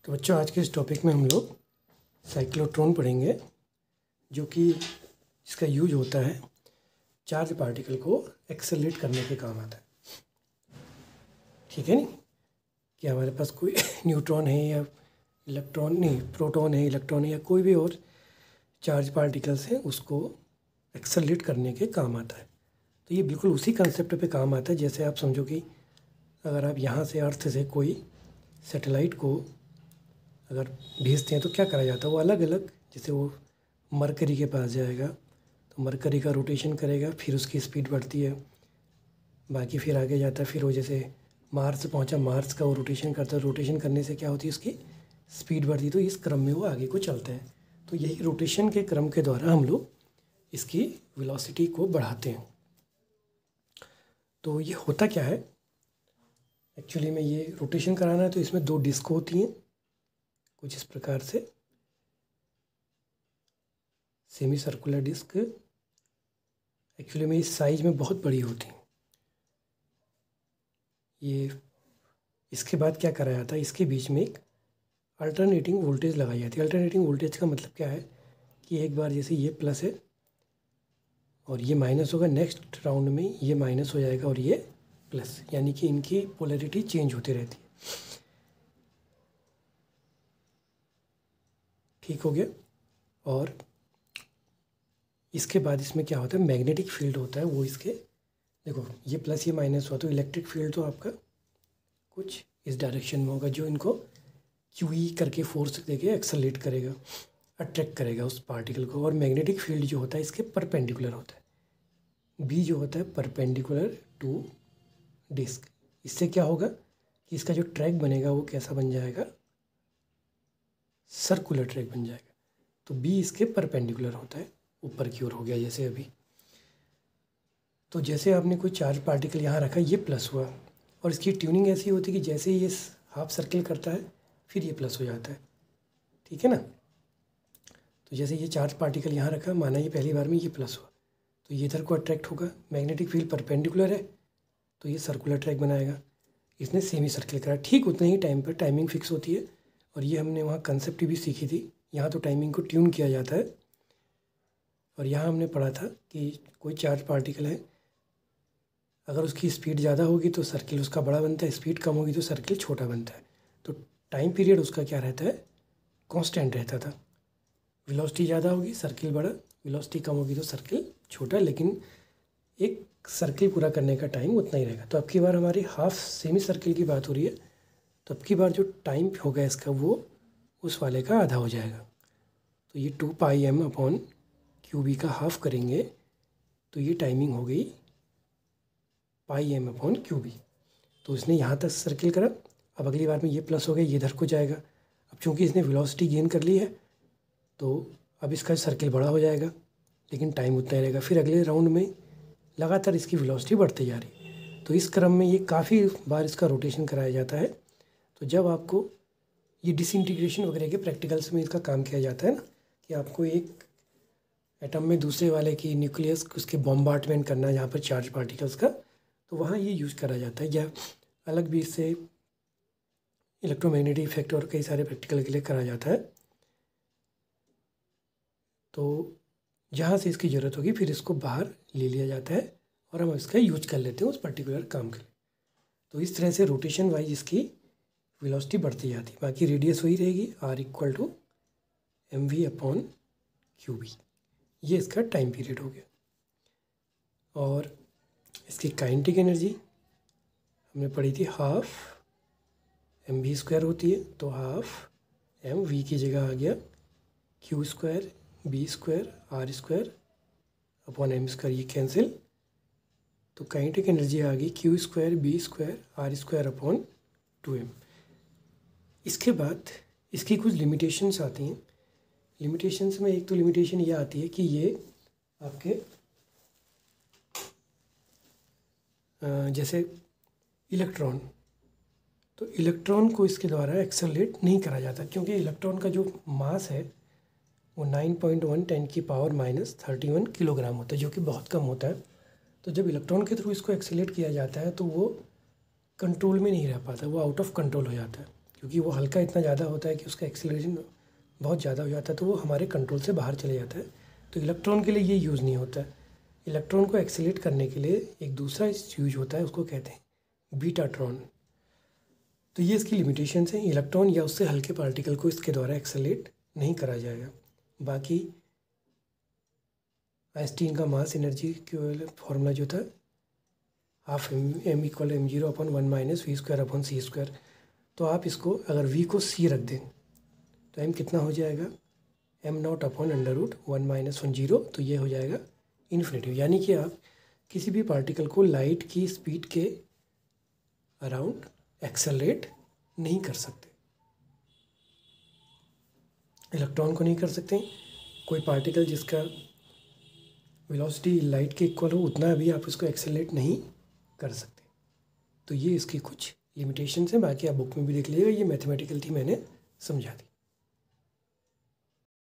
तो बच्चों, आज के इस टॉपिक में हम लोग साइक्लोट्रॉन पढ़ेंगे, जो कि इसका यूज होता है चार्ज पार्टिकल को एक्सेलरेट करने के काम आता है। ठीक है नहीं कि हमारे पास कोई न्यूट्रॉन है या इलेक्ट्रॉन नहीं, प्रोटॉन है, इलेक्ट्रॉन है या कोई भी और चार्ज पार्टिकल्स हैं, उसको एक्सेलरेट करने के काम आता है। तो ये बिल्कुल उसी कंसेप्ट पे काम आता है। जैसे आप समझो कि अगर आप यहाँ से अर्थ से कोई सैटेलाइट को अगर भेजते हैं तो क्या करा जाता है, वो अलग अलग, जैसे वो मरकरी के पास जाएगा तो मरकरी का रोटेशन करेगा, फिर उसकी स्पीड बढ़ती है, बाकी फिर आगे जाता है, फिर वो जैसे मार्स पहुंचा, मार्स का वो रोटेशन करता है, रोटेशन करने से क्या होती है, उसकी स्पीड बढ़ती है। तो इस क्रम में वो आगे को चलते हैं। तो यही रोटेशन के क्रम के द्वारा हम लोग इसकी वेलोसिटी को बढ़ाते हैं। तो ये होता क्या है एक्चुअली में, ये रोटेशन कराना है तो इसमें दो डिस्क होती हैं कुछ इस प्रकार से, सेमी सर्कुलर डिस्क। एक्चुअली में इस साइज में बहुत बड़ी होती हैं ये। इसके बाद क्या करा जाता है, इसके बीच में एक अल्टरनेटिंग वोल्टेज लगाई जाती है। अल्टरनेटिंग वोल्टेज का मतलब क्या है कि एक बार जैसे ये प्लस है और ये माइनस होगा, नेक्स्ट राउंड में ये माइनस हो जाएगा और ये प्लस, यानी कि इनकी पोलैरिटी चेंज होती रहती है। ठीक हो गया। और इसके बाद इसमें क्या होता है, मैग्नेटिक फील्ड होता है वो इसके, देखो ये प्लस ये माइनस हुआ तो इलेक्ट्रिक फील्ड तो आपका कुछ इस डायरेक्शन में होगा, जो इनको क्यू करके फोर्स देके एक्सेलरेट करेगा, अट्रैक्ट करेगा उस पार्टिकल को। और मैग्नेटिक फील्ड जो होता है इसके परपेंडिकुलर होता है, बी जो होता है परपेंडिकुलर टू डिस्क। इससे क्या होगा कि इसका जो ट्रैक बनेगा वो कैसा बन जाएगा, सर्कुलर ट्रैक बन जाएगा। तो बी इसके परपेंडिकुलर होता है, ऊपर की ओर हो गया जैसे अभी। तो जैसे आपने कोई चार्ज पार्टिकल यहाँ रखा, ये प्लस हुआ, और इसकी ट्यूनिंग ऐसी होती है कि जैसे ये हाफ सर्किल करता है फिर ये प्लस हो जाता है। ठीक है ना। तो जैसे ये चार्ज पार्टिकल यहाँ रखा, माना ये पहली बार में ये प्लस हुआ तो ये इधर को अट्रैक्ट होगा, मैग्नेटिक फील्ड परपेंडिकुलर है तो ये सर्कुलर ट्रैक बनाएगा। इसने सेमी सर्किल करा, ठीक उतने ही टाइम पर टाइमिंग फिक्स होती है। और ये हमने वहाँ कंसेप्ट भी सीखी थी, यहाँ तो टाइमिंग को ट्यून किया जाता है। और यहाँ हमने पढ़ा था कि कोई चार्ज पार्टिकल है, अगर उसकी स्पीड ज़्यादा होगी तो सर्किल उसका बड़ा बनता है, स्पीड कम होगी तो सर्किल छोटा बनता है। तो टाइम पीरियड उसका क्या रहता है, कांस्टेंट रहता था। वेलोसिटी ज़्यादा होगी सर्किल बड़ा, वेलोसिटी कम होगी तो सर्किल छोटा, लेकिन एक सर्किल पूरा करने का टाइम उतना ही रहेगा। तो अब की बार हमारी हाफ सेमी सर्किल की बात हो रही है, तो अब की बार जो टाइम होगा इसका वो उस वाले का आधा हो जाएगा। तो ये 2πm/QB का हाफ करेंगे तो ये टाइमिंग हो गई πm/QB। तो इसने यहाँ तक सर्किल करा, अब अगली बार में ये प्लस हो गया, ये इधर को जाएगा। अब चूँकि इसने वेलोसिटी गेन कर ली है तो अब इसका सर्किल बड़ा हो जाएगा, लेकिन टाइम उतना ही रहेगा। फिर अगले राउंड में लगातार इसकी वेलोसिटी बढ़ती जा रही है। तो इस क्रम में ये काफ़ी बार इसका रोटेशन कराया जाता है। तो जब आपको ये डिसइंटीग्रेशन वगैरह के प्रैक्टिकल्स में इसका काम किया जाता है ना, कि आपको एक एटम में दूसरे वाले की न्यूक्लियस उसके बॉम्बार्डमेंट करना है यहाँ पर चार्ज पार्टिकल्स का, तो वहाँ ये यूज़ करा जाता है। या अलग भी इससे इलेक्ट्रोमैग्नेटिक इफेक्ट और कई सारे प्रैक्टिकल के लिए करा जाता है। तो जहाँ से इसकी ज़रूरत होगी फिर इसको बाहर ले लिया जाता है और हम इसका यूज कर लेते हैं उस पर्टिकुलर काम के लिए। तो इस तरह से रोटेशन वाइज इसकी वेलोसिटी बढ़ती जाती है। बाकी रेडियस वही रहेगी, R = mv/QB। ये इसका टाइम पीरियड हो गया। और इसकी काइनेटिक एनर्जी हमने पढ़ी थी, हाफ mv² होती है, तो हाफ mv की जगह आ गया Q², B², R²/m², ये कैंसिल। तो काइनेटिक एनर्जी आ गई Q², B² R²/2m। इसके बाद इसकी कुछ लिमिटेशंस आती हैं। लिमिटेशंस में एक तो लिमिटेशन ये आती है कि ये आपके जैसे इलेक्ट्रॉन, तो इलेक्ट्रॉन को इसके द्वारा एक्सेलरेट नहीं करा जाता, क्योंकि इलेक्ट्रॉन का जो मास है वो 9.1 10⁻³ किलोग्राम होता है, जो कि बहुत कम होता है। तो जब इलेक्ट्रॉन के थ्रू इसको एक्सेलरेट किया जाता है तो वो कंट्रोल में नहीं रह पाता, वो आउट ऑफ कंट्रोल हो जाता है। क्योंकि वो हल्का इतना ज़्यादा होता है कि उसका एक्सेलरेशन बहुत ज़्यादा हो जाता है, तो वो हमारे कंट्रोल से बाहर चले जाता है। तो इलेक्ट्रॉन के लिए ये यूज़ नहीं होता है। इलेक्ट्रॉन को एक्सेलेरेट करने के लिए एक दूसरा यूज होता है, उसको कहते हैं बीटाट्रॉन। तो ये इसकी लिमिटेशंस हैं। इलेक्ट्रॉन या उससे हल्के पार्टिकल को इसके द्वारा एक्सेलेरेट नहीं करा जाएगा। बाकी आइंस्टीन का मास एनर्जी फॉर्मूला जो था half m equal m0 upon 1 minus v square upon c square. तो आप इसको अगर v को c रख दें तो m कितना हो जाएगा, m0 upon under root 1 minus 1 0। तो ये हो जाएगा इन्फिनिटी। यानी कि आप किसी भी पार्टिकल को लाइट की स्पीड के अराउंड एक्सेलरेट नहीं कर सकते। इलेक्ट्रॉन को नहीं कर सकते। कोई पार्टिकल जिसका वेलोसिटी लाइट के इक्वल हो उतना भी आप इसको एक्सेलरेट नहीं कर सकते। तो ये इसकी कुछ लिमिटेशंस हैं। बाकी आप बुक में भी देख लीजिएगा, ये मैथमेटिकल थी, मैंने समझा दी।